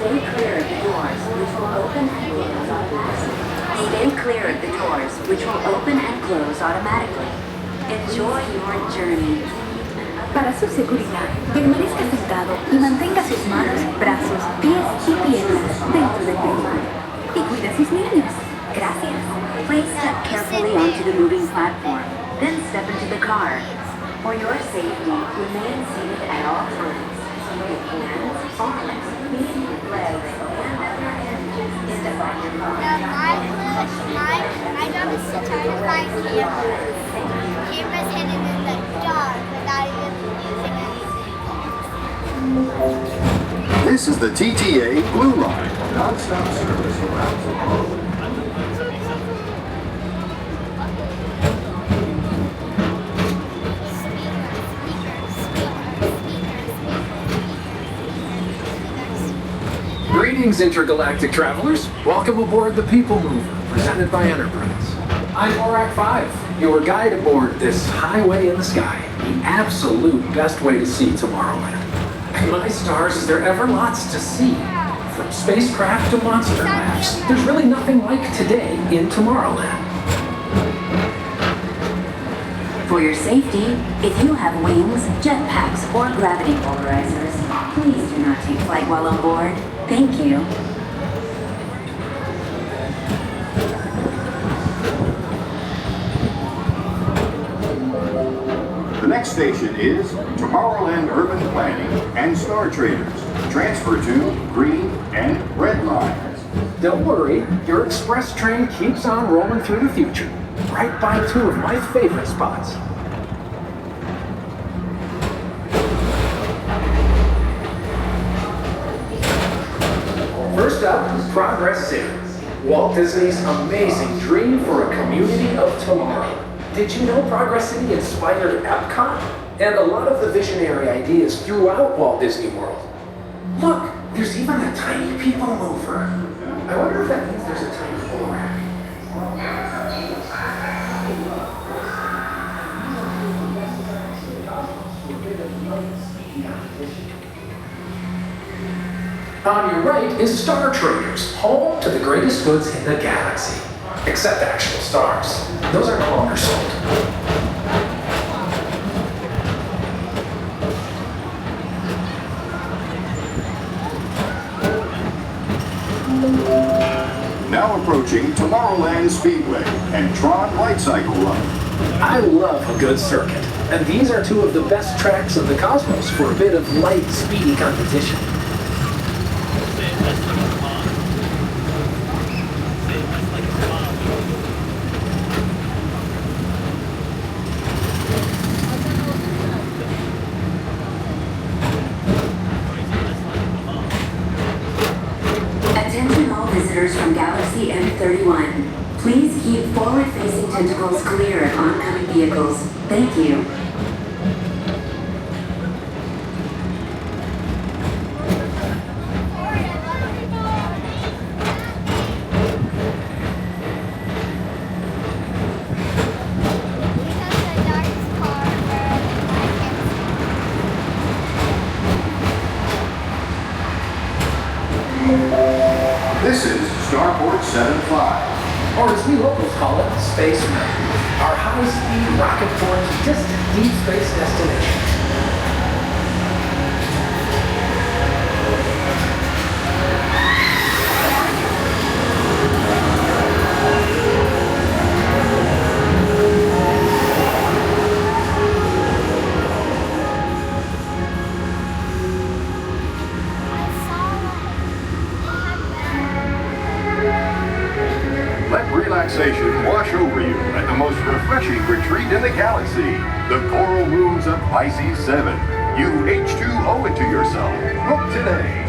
Stay clear of the doors, which will open and close automatically. Stay clear of the doors, which will open and close automatically. Enjoy your journey. Para su seguridad, permanezca sentado y mantenga sus manos, brazos, pies y piernas dentro del vehículo. Y cuida a sus niños. Gracias. Please step carefully onto the moving platform, then step into the car. For your safety, remain seated at all times. Keep hands, arms, feet, legs, and other appendages inside your car. My job is to try to find cameras. Cameras hidden in the dark without even using anything. This is the TTA Blue Line, non-stop service around the world. Greetings, intergalactic travelers. Welcome aboard the PeopleMover, presented by Enterprise. I'm Borak 5, your guide aboard this highway in the sky, the absolute best way to see Tomorrowland. And my stars, is there ever lots to see? From spacecraft to monster labs, there's really nothing like today in Tomorrowland. For your safety, if you have wings, jetpacks, or gravity polarizers, please do not take flight while on board. Thank you. The next station is Tomorrowland Urban Planning and Star Traders. Transfer to green and red lines. Don't worry, your express train keeps on rolling through the future, right by two of my favorite spots. First up, Progress City, Walt Disney's amazing dream for a community of tomorrow. Did you know Progress City inspired Epcot? And a lot of the visionary ideas throughout Walt Disney World. Look, there's even a tiny people mover. I wonder if that means there's a tiny bull rack. On your right is Star Traders, home to the greatest goods in the galaxy. Except actual stars. Those are no longer sold. Now approaching Tomorrowland Speedway and Tron Light Cycle Run. I love a good circuit, and these are two of the best tracks in the cosmos for a bit of light, speedy competition. Attention all visitors from Galaxy M31. Please keep forward-facing tentacles clear of oncoming vehicles. Thank you. This is Starport 75. Or as we locals call it, Space Mountain, our high-speed rocket-formed distant deep space destination. Let relaxation wash over you at the most refreshing retreat in the galaxy, the coral moons of Pisces 7. You H2O it to yourself. Book today.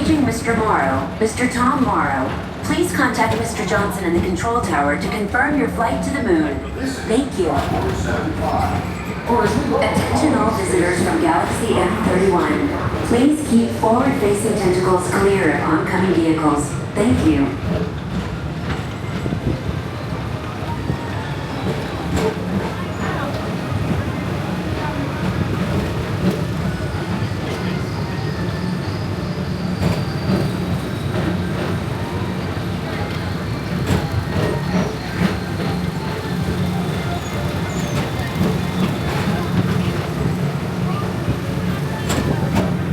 Approaching Mr. Morrow, Mr. Tom Morrow. Please contact Mr. Johnson in the control tower to confirm your flight to the moon. Thank you. Attention all visitors from Galaxy M31. Please keep forward-facing tentacles clear of oncoming vehicles. Thank you.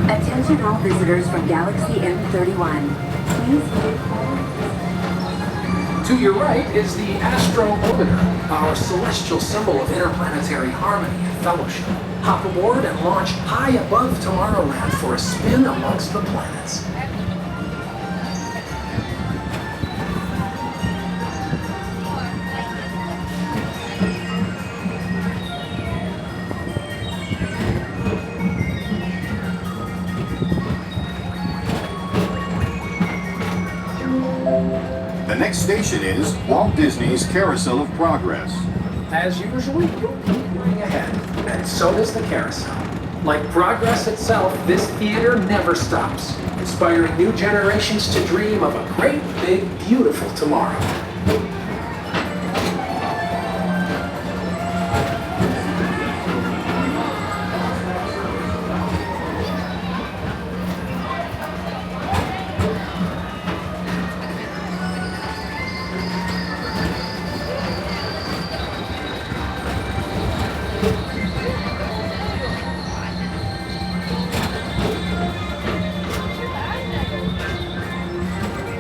Attention all visitors from Galaxy M31. Please To your right is the Astro Orbiter, our celestial symbol of interplanetary harmony and fellowship. Hop aboard and launch high above Tomorrowland for a spin amongst the planets. The next station is Walt Disney's Carousel of Progress. As usual, you'll keep moving ahead, and so does the carousel. Like progress itself, this theater never stops, inspiring new generations to dream of a great, big, beautiful tomorrow.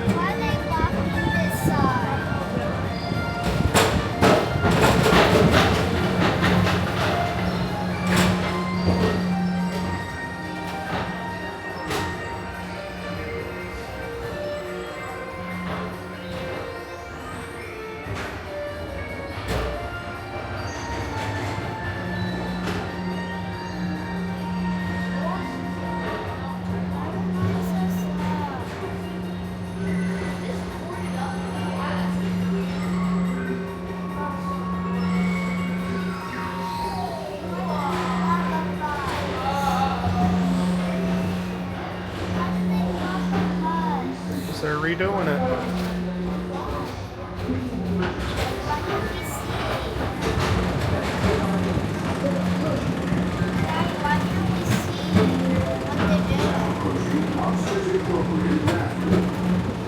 Why are they blocking this side? They're redoing it.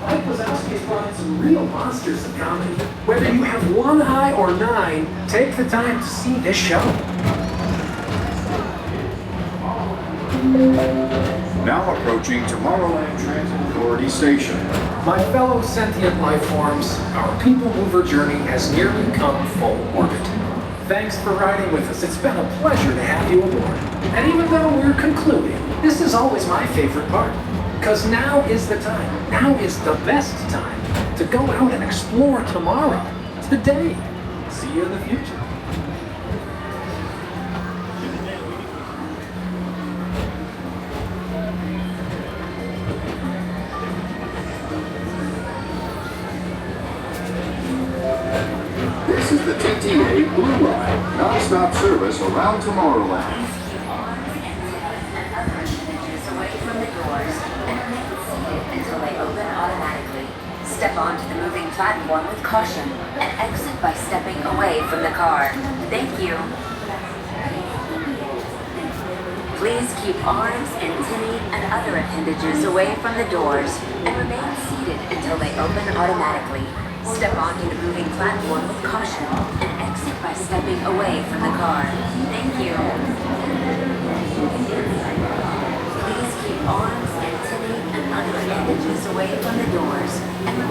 Mike Wazowski's brought in some real monsters of comedy. Whether you have one eye or nine, take the time to see this show. Now approaching Tomorrowland Transit Authority Station. My fellow sentient life forms, our People Mover journey has nearly come full orbit. Thanks for riding with us. It's been a pleasure to have you aboard. And even though we're concluding, this is always my favorite part. Because now is the time, now is the best time to go out and explore tomorrow, today. See you in the future. This is the TTA Blue Line, non-stop service around Tomorrowland. Away from the doors and remain seated until they open automatically. Step onto the moving platform with caution and exit by stepping away from the car. Thank you. Please keep arms, antennae, and other appendages away from the doors and remain seated until they open automatically. Step onto the moving platform with caution and exit by stepping away from the car. Thank you. Please keep arms, antennae, and other appendages away from the doors and